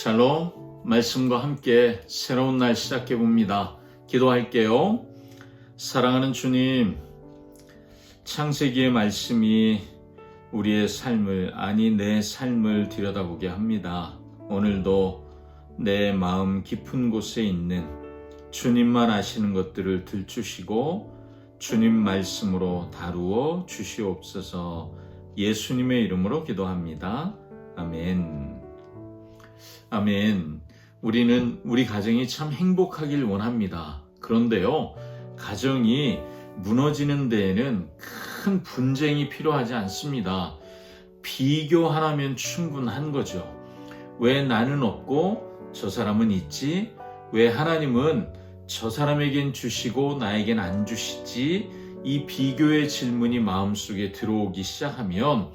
샬롬, 말씀과 함께 새로운 날 시작해 봅니다. 기도할게요. 사랑하는 주님, 창세기의 말씀이 우리의 삶을, 아니 내 삶을 들여다보게 합니다. 오늘도 내 마음 깊은 곳에 있는 주님만 아시는 것들을 들추시고 주님 말씀으로 다루어 주시옵소서. 예수님의 이름으로 기도합니다. 아멘. 아멘. 우리는 우리 가정이 참 행복하길 원합니다. 그런데요, 가정이 무너지는 데에는 큰 분쟁이 필요하지 않습니다. 비교 하나면 충분한 거죠. 왜 나는 없고 저 사람은 있지? 왜 하나님은 저 사람에겐 주시고 나에겐 안 주시지? 이 비교의 질문이 마음속에 들어오기 시작하면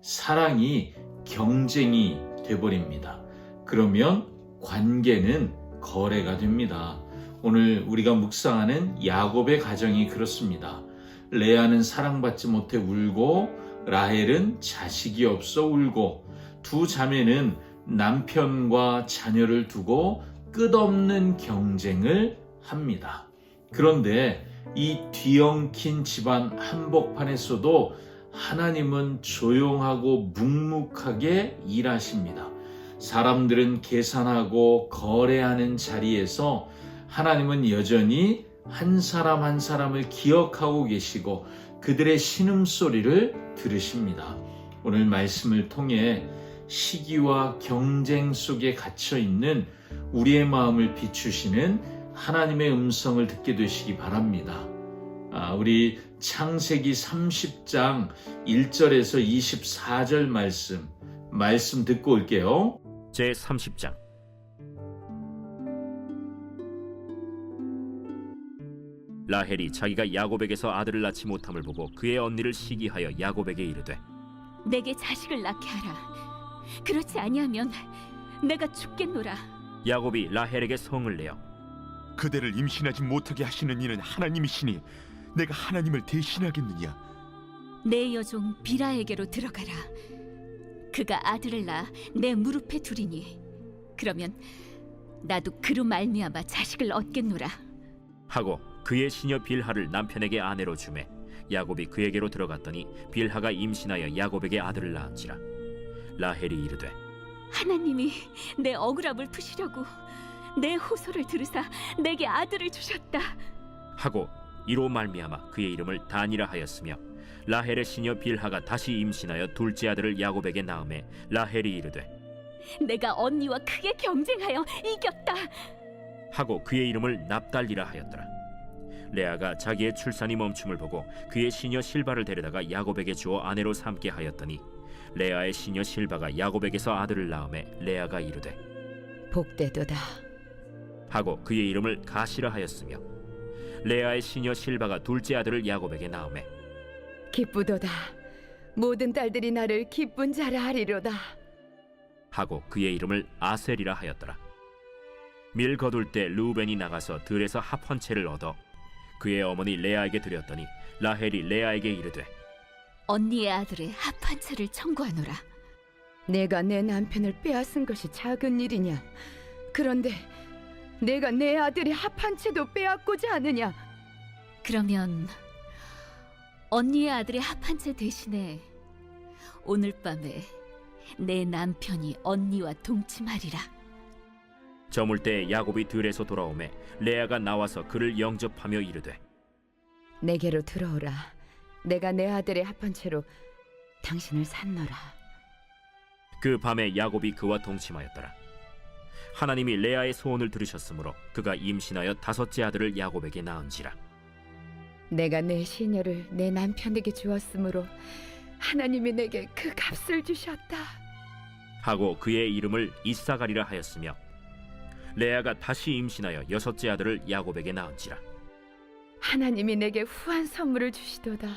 사랑이 경쟁이 돼버립니다. 그러면 관계는 거래가 됩니다. 오늘 우리가 묵상하는 야곱의 가정이 그렇습니다. 레아는 사랑받지 못해 울고 라헬은 자식이 없어 울고 두 자매는 남편과 자녀를 두고 끝없는 경쟁을 합니다. 그런데 이 뒤엉킨 집안 한복판에서도 하나님은 조용하고 묵묵하게 일하십니다. 사람들은 계산하고 거래하는 자리에서 하나님은 여전히 한 사람 한 사람을 기억하고 계시고 그들의 신음소리를 들으십니다. 오늘 말씀을 통해 시기와 경쟁 속에 gat혀있는 우리의 마음을 비추시는 하나님의 음성을 듣게 되시기 바랍니다. 우리 창세기 30장 1절에서 24절 말씀 듣고 올게요. 제30장. 라헬이 자기가 야곱에게서 아들을 낳지 못함을 보고 그의 언니를 시기하여 야곱에게 이르되 내게 자식을 낳게 하라. 그렇지 아니하면 내가 죽겠노라. 야곱이 라헬에게 성을 내어 그대를 임신하지 못하게 하시는 이는 하나님이시니 내가 하나님을 대신하겠느냐? 내 여종 비라에게로 들어가라. 그가 아들을 낳아 내 무릎에 두리니 그러면 나도 그로 말미암아 자식을 얻겠노라. 하고 그의 시녀 빌하를 남편에게 아내로 주매 야곱이 그에게로 들어갔더니 빌하가 임신하여 야곱에게 아들을 낳은지라. 라헬이 이르되 하나님이 내 억울함을 푸시려고 내 호소를 들으사 내게 아들을 주셨다 하고 이로 말미암아 그의 이름을 단이라 하였으며 라헬의 시녀 빌하가 다시 임신하여 둘째 아들을 야곱에게 낳음에 라헬이 이르되 내가 언니와 크게 경쟁하여 이겼다 하고 그의 이름을 납달리라 하였더라. 레아가 자기의 출산이 멈춤을 보고 그의 시녀 실바를 데려다가 야곱에게 주어 아내로 삼게 하였더니 레아의 시녀 실바가 야곱에게서 아들을 낳음에 레아가 이르되 복되도다. 하고 그의 이름을 가시라 하였으며 레아의 시녀 실바가 둘째 아들을 야곱에게 낳음에 기쁘도다. 모든 딸들이 나를 기쁜 자라 하리로다. 하고 그의 이름을 아셀이라 하였더라. 밀 거둘 때 르우벤이 나가서 들에서 합 한 채를 얻어 그의 어머니 레아에게 드렸더니 라헬이 레아에게 이르되 언니의 아들의 합 한 채를 청구하노라. 내가 내 남편을 빼앗은 것이 작은 일이냐? 그런데 내가 내 아들의 합 한 채도 빼앗고자 하느냐? 그러면 언니의 아들의 합 한 채 대신에 오늘 밤에 내 남편이 언니와 동침하리라. 저물 때 야곱이 들에서 돌아오매 레아가 나와서 그를 영접하며 이르되 내게로 들어오라. 내가 내 아들의 합 한 채로 당신을 산노라. 그 밤에 야곱이 그와 동침하였더라. 하나님이 레아의 소원을 들으셨으므로 그가 임신하여 다섯째 아들을 야곱에게 낳은지라. 내가 내 시녀를 내 남편에게 주었으므로 하나님이 내게 그 값을 주셨다. 하고 그의 이름을 이사가리라 하였으며 레아가 다시 임신하여 여섯째 아들을 야곱에게 낳은지라. 하나님이 내게 후한 선물을 주시도다.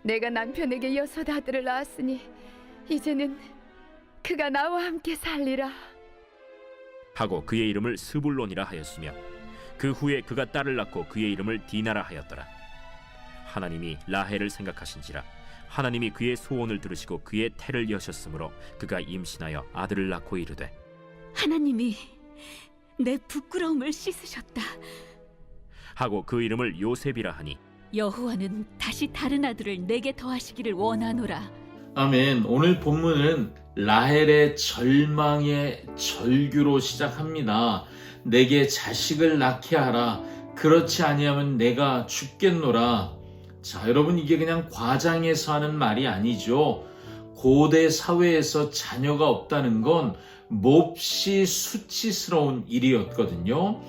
내가 남편에게 여섯 아들을 낳았으니 이제는 그가 나와 함께 살리라. 하고 그의 이름을 스불론이라 하였으며 그 후에 그가 딸을 낳고 그의 이름을 디나라 하였더라. 하나님이 라헬을 생각하신지라 하나님이 그의 소원을 들으시고 그의 태를 여셨으므로 그가 임신하여 아들을 낳고 이르되 하나님이 내 부끄러움을 씻으셨다. 하고 그 이름을 요셉이라 하니 여호와는 다시 다른 아들을 내게 더하시기를 원하노라. 아멘. 오늘 본문은 라헬의 절망의 절규로 시작합니다. 내게 자식을 낳게 하라. 그렇지 아니하면 내가 죽겠노라. 자, 여러분, 이게 그냥 과장해서 하는 말이 아니죠. 고대 사회에서 자녀가 없다는 건 몹시 수치스러운 일이었거든요.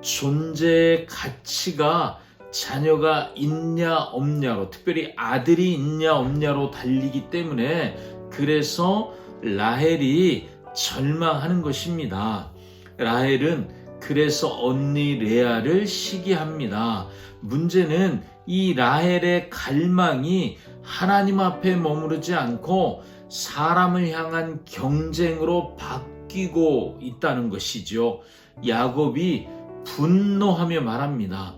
존재의 가치가 자녀가 있냐 없냐로, 특별히 아들이 있냐 없냐로 달리기 때문에, 그래서 라헬이 절망하는 것입니다. 라헬은 그래서 언니 레아를 시기합니다. 문제는 이 라헬의 갈망이 하나님 앞에 머무르지 않고 사람을 향한 경쟁으로 바뀌고 있다는 것이죠. 야곱이 분노하며 말합니다.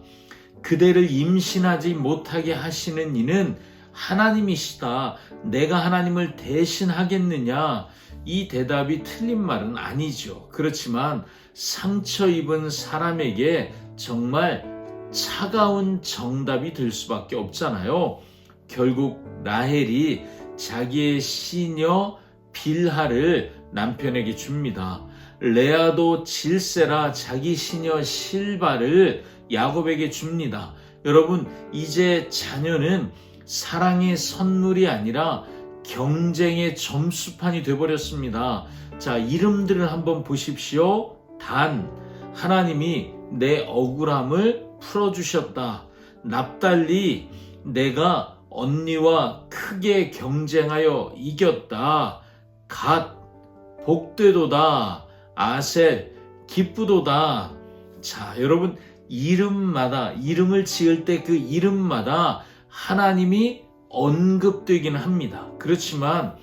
그대를 임신하지 못하게 하시는 이는 하나님이시다. 내가 하나님을 대신하겠느냐? 이 대답이 틀린 말은 아니죠. 그렇지만 상처 입은 사람에게 정말 차가운 정답이 될 수밖에 없잖아요. 결국 라헬이 자기의 시녀 빌하를 남편에게 줍니다. 레아도 질세라 자기 시녀 실바를 야곱에게 줍니다. 여러분, 이제 자녀는 사랑의 선물이 아니라 경쟁의 점수판이 되어버렸습니다. 자, 이름들을 한번 보십시오. 단, 하나님이 내 억울함을 풀어주셨다. 납달리, 내가 언니와 크게 경쟁하여 이겼다. 갓, 복되도다. 아셀, 기쁘도다. 자, 여러분, 이름을 지을 때 그 이름마다 하나님이 언급되기는 합니다. 그렇지만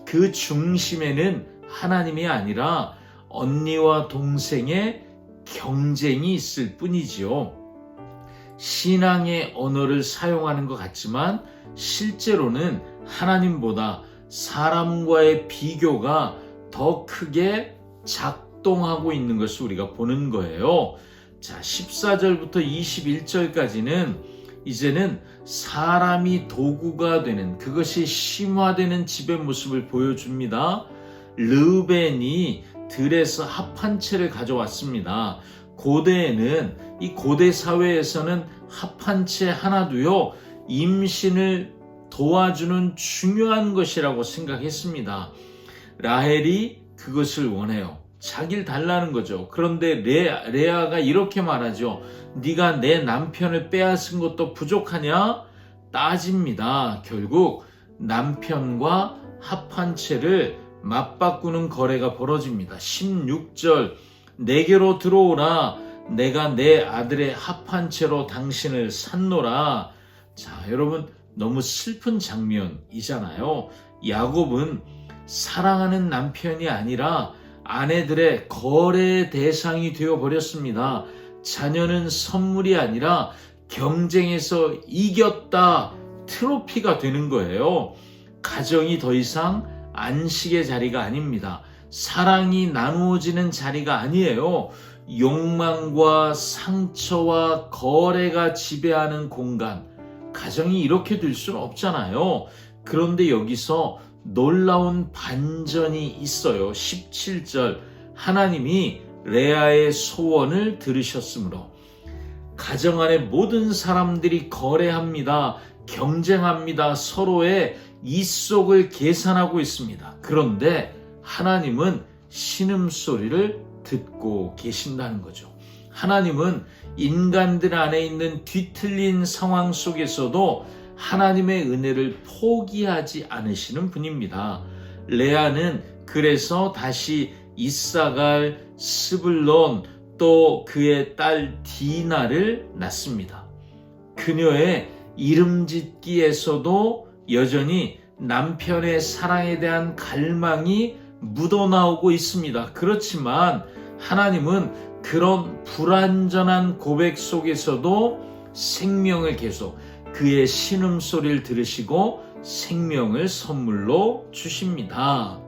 그 중심에는 하나님이 아니라 언니와 동생의 경쟁이 있을 뿐이지요. 신앙의 언어를 사용하는 것 같지만 실제로는 하나님보다 사람과의 비교가 더 크게 작동하고 있는 것을 우리가 보는 거예요. 자, 14절부터 21절까지는 이제는 사람이 도구가 되는, 그것이 심화되는 집의 모습을 보여줍니다. 르벤이 들에서 합 한 채를 가져왔습니다. 고대에는, 이 고대 사회에서는 합 한 채 하나도요, 임신을 도와주는 중요한 것이라고 생각했습니다. 라헬이 그것을 원해요. 자기를 달라는 거죠. 그런데 레아가 이렇게 말하죠. 네가 내 남편을 빼앗은 것도 부족하냐? 따집니다. 결국 남편과 합한 채를 맞바꾸는 거래가 벌어집니다. 16절, 내게로 들어오라. 내가 내 아들의 합한 채로 당신을 샀노라. 자, 여러분, 너무 슬픈 장면이잖아요. 야곱은 사랑하는 남편이 아니라 아내들의 거래 대상이 되어버렸습니다. 자녀는 선물이 아니라 경쟁에서 이겼다, 트로피가 되는 거예요. 가정이 더 이상 안식의 자리가 아닙니다. 사랑이 나누어지는 자리가 아니에요. 욕망과 상처와 거래가 지배하는 공간. 가정이 이렇게 될 수는 없잖아요. 그런데 여기서 놀라운 반전이 있어요. 17절, 하나님이 레아의 소원을 들으셨으므로. 가정 안에 모든 사람들이 거래합니다. 경쟁합니다. 서로의 이속을 계산하고 있습니다. 그런데 하나님은 신음소리를 듣고 계신다는 거죠. 하나님은 인간들 안에 있는 뒤틀린 상황 속에서도 하나님의 은혜를 포기하지 않으시는 분입니다. 레아는 그래서 다시 이사갈, 스불론, 또 그의 딸 디나를 낳습니다. 그녀의 이름 짓기에서도 여전히 남편의 사랑에 대한 갈망이 묻어나오고 있습니다. 그렇지만 하나님은 그런 불완전한 고백 속에서도 생명을 계속, 그의 신음소리를 들으시고 생명을 선물로 주십니다.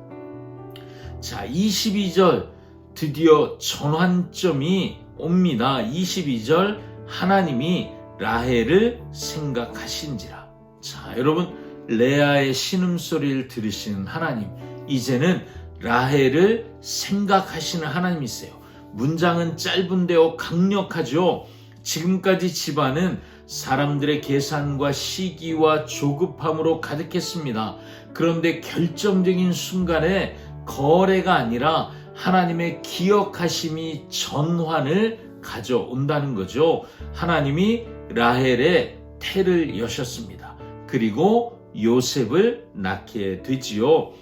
자, 22절, 드디어 전환점이 옵니다. 22절 하나님이 라헬을 생각하신지라. 자, 여러분 레아의 신음소리를 들으시는 하나님, 이제는 라헬을 생각하시는 하나님이세요. 문장은 짧은데요 강력하죠. 지금까지 집안은 사람들의 계산과 시기와 조급함으로 가득했습니다. 그런데 결정적인 순간에 거래가 아니라 하나님의 기억하심이 전환을 가져온다는 거죠. 하나님이 라헬의 태를 여셨습니다. 그리고 요셉을 낳게 되지요.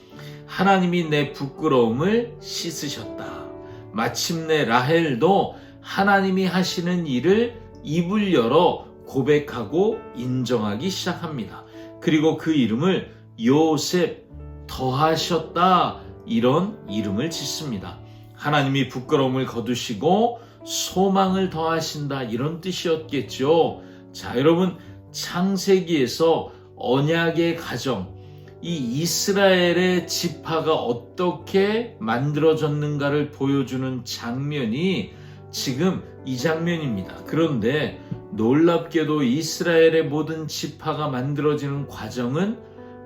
하나님이 내 부끄러움을 씻으셨다. 마침내 라헬도 하나님이 하시는 일을 입을 열어 고백하고 인정하기 시작합니다. 그리고 그 이름을 요셉 더하셨다, 이런 이름을 짓습니다. 하나님이 부끄러움을 거두시고 소망을 더하신다, 이런 뜻이었겠죠. 자, 여러분 창세기에서 언약의 가정, 이 이스라엘의 지파가 어떻게 만들어졌는가를 보여주는 장면이 지금 이 장면입니다. 그런데 놀랍게도 이스라엘의 모든 지파가 만들어지는 과정은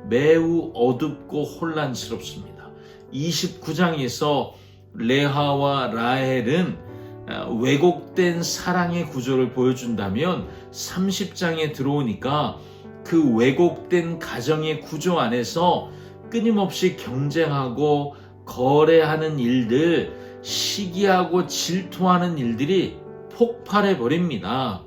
매우 어둡고 혼란스럽습니다. 29장에서 레아와 라헬은 왜곡된 사랑의 구조를 보여준다면 30장에 들어오니까 그 왜곡된 가정의 구조 안에서 끊임없이 경쟁하고 거래하는 일들, 시기하고 질투하는 일들이 폭발해 버립니다.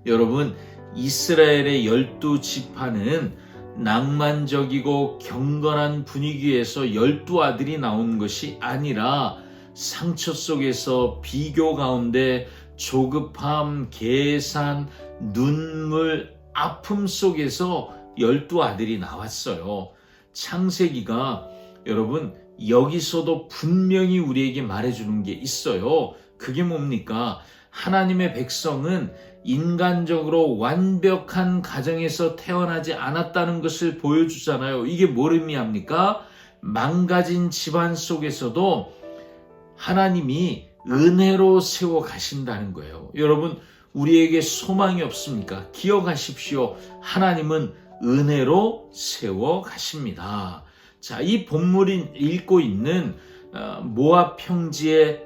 여러분, 이스라엘의 12지파는 낭만적이고 경건한 분위기에서 12아들이 나온 것이 아니라 상처 속에서 비교 가운데 조급함, 계산, 눈물, 아픔 속에서 12아들이 나왔어요. 창세기가 여러분 여기서도 분명히 우리에게 말해주는 게 있어요. 그게 뭡니까? 하나님의 백성은 인간적으로 완벽한 가정에서 태어나지 않았다는 것을 보여주잖아요. 이게 뭘 의미합니까? 망가진 집안 속에서도 하나님이 은혜로 세워 가신다는 거예요. 여러분, 우리에게 소망이 없습니까? 기억하십시오. 하나님은 은혜로 세워 가십니다. 자, 이 본문이 읽고 있는 모압 평지에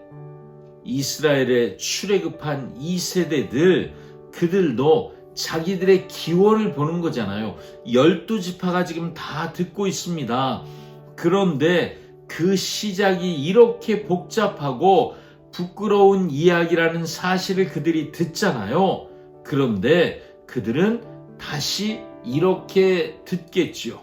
이스라엘에 출애굽한 2세대들, 그들도 자기들의 기원을 보는 거잖아요. 12지파가 지금 다 듣고 있습니다. 그런데 그 시작이 이렇게 복잡하고 부끄러운 이야기라는 사실을 그들이 듣잖아요. 그런데 그들은 다시 이렇게 듣겠지요.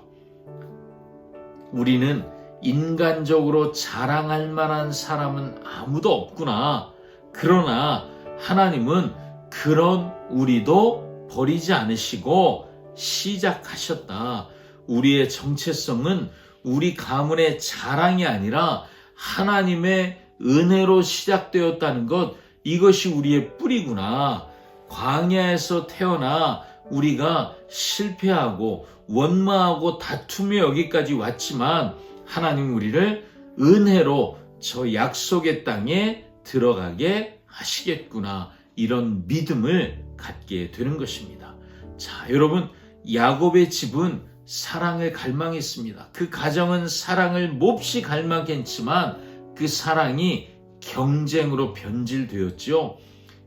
우리는 인간적으로 자랑할 만한 사람은 아무도 없구나. 그러나 하나님은 그런 우리도 버리지 않으시고 시작하셨다. 우리의 정체성은 우리 가문의 자랑이 아니라 하나님의 은혜로 시작되었다는 것, 이것이 우리의 뿌리구나. 광야에서 태어나 우리가 실패하고 원망하고 다투며 여기까지 왔지만 하나님 우리를 은혜로 저 약속의 땅에 들어가게 하시겠구나, 이런 믿음을 갖게 되는 것입니다. 자, 여러분, 야곱의 집은 사랑을 갈망했습니다. 그 가정은 사랑을 몹시 갈망했지만 그 사랑이 경쟁으로 변질되었죠.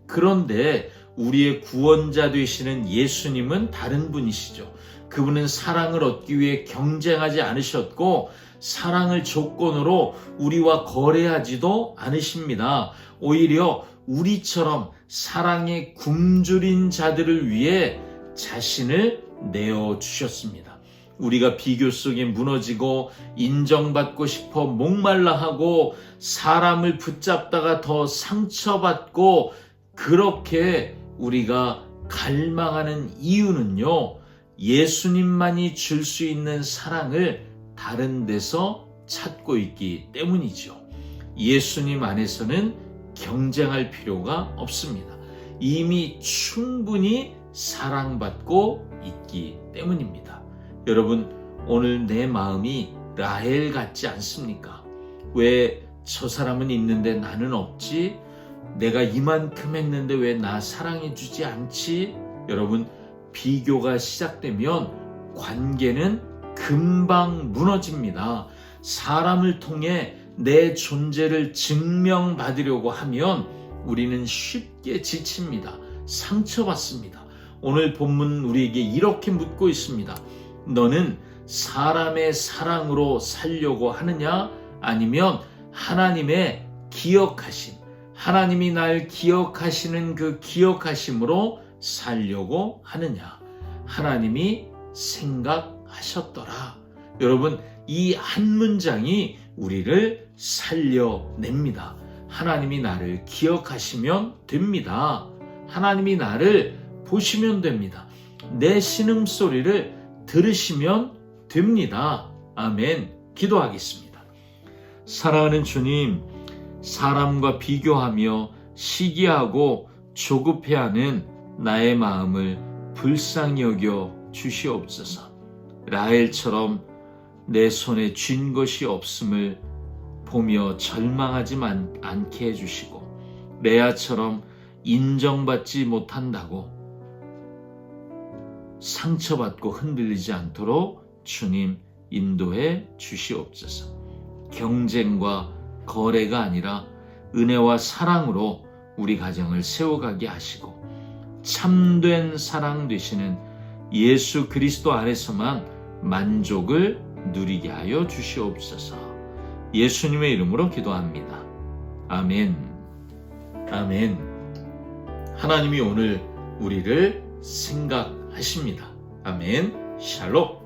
그런데 우리의 구원자 되시는 예수님은 다른 분이시죠. 그분은 사랑을 얻기 위해 경쟁하지 않으셨고 사랑을 조건으로 우리와 거래하지도 않으십니다. 오히려 우리처럼 사랑에 굶주린 자들을 위해 자신을 내어주셨습니다. 우리가 비교 속에 무너지고 인정받고 싶어 목말라하고 사람을 붙잡다가 더 상처받고 그렇게 우리가 갈망하는 이유는요, 예수님만이 줄 수 있는 사랑을 다른 데서 찾고 있기 때문이죠. 예수님 안에서는 경쟁할 필요가 없습니다. 이미 충분히 사랑받고 있기 때문입니다. 여러분, 오늘 내 마음이 라헬 같지 않습니까? 왜 저 사람은 있는데 나는 없지? 내가 이만큼 했는데 왜 나 사랑해주지 않지? 여러분, 비교가 시작되면 관계는 금방 무너집니다. 사람을 통해 내 존재를 증명받으려고 하면 우리는 쉽게 지칩니다. 상처받습니다. 오늘 본문 우리에게 이렇게 묻고 있습니다. 너는 사람의 사랑으로 살려고 하느냐? 아니면 하나님의 기억하심, 하나님이 날 기억하시는 그 기억하심으로 살려고 하느냐? 하나님이 생각하셨더라. 여러분, 이 한 문장이 우리를 살려냅니다. 하나님이 나를 기억하시면 됩니다. 하나님이 나를 보시면 됩니다. 내 신음소리를 들으시면 됩니다. 아멘. 기도하겠습니다. 사랑하는 주님, 사람과 비교하며 시기하고 조급해하는 나의 마음을 불쌍히 여겨 주시옵소서. 라헬처럼 내 손에 쥔 것이 없음을 보며 절망하지 않게 해주시고, 레아처럼 인정받지 못한다고 상처받고 흔들리지 않도록 주님 인도해 주시옵소서. 경쟁과 거래가 아니라 은혜와 사랑으로 우리 가정을 세워가게 하시고, 참된 사랑 되시는 예수 그리스도 안에서만 만족을 누리게 하여 주시옵소서. 예수님의 이름으로 기도합니다. 아멘. 아멘. 하나님이 오늘 우리를 생각하십니다. 아멘. 샬롬.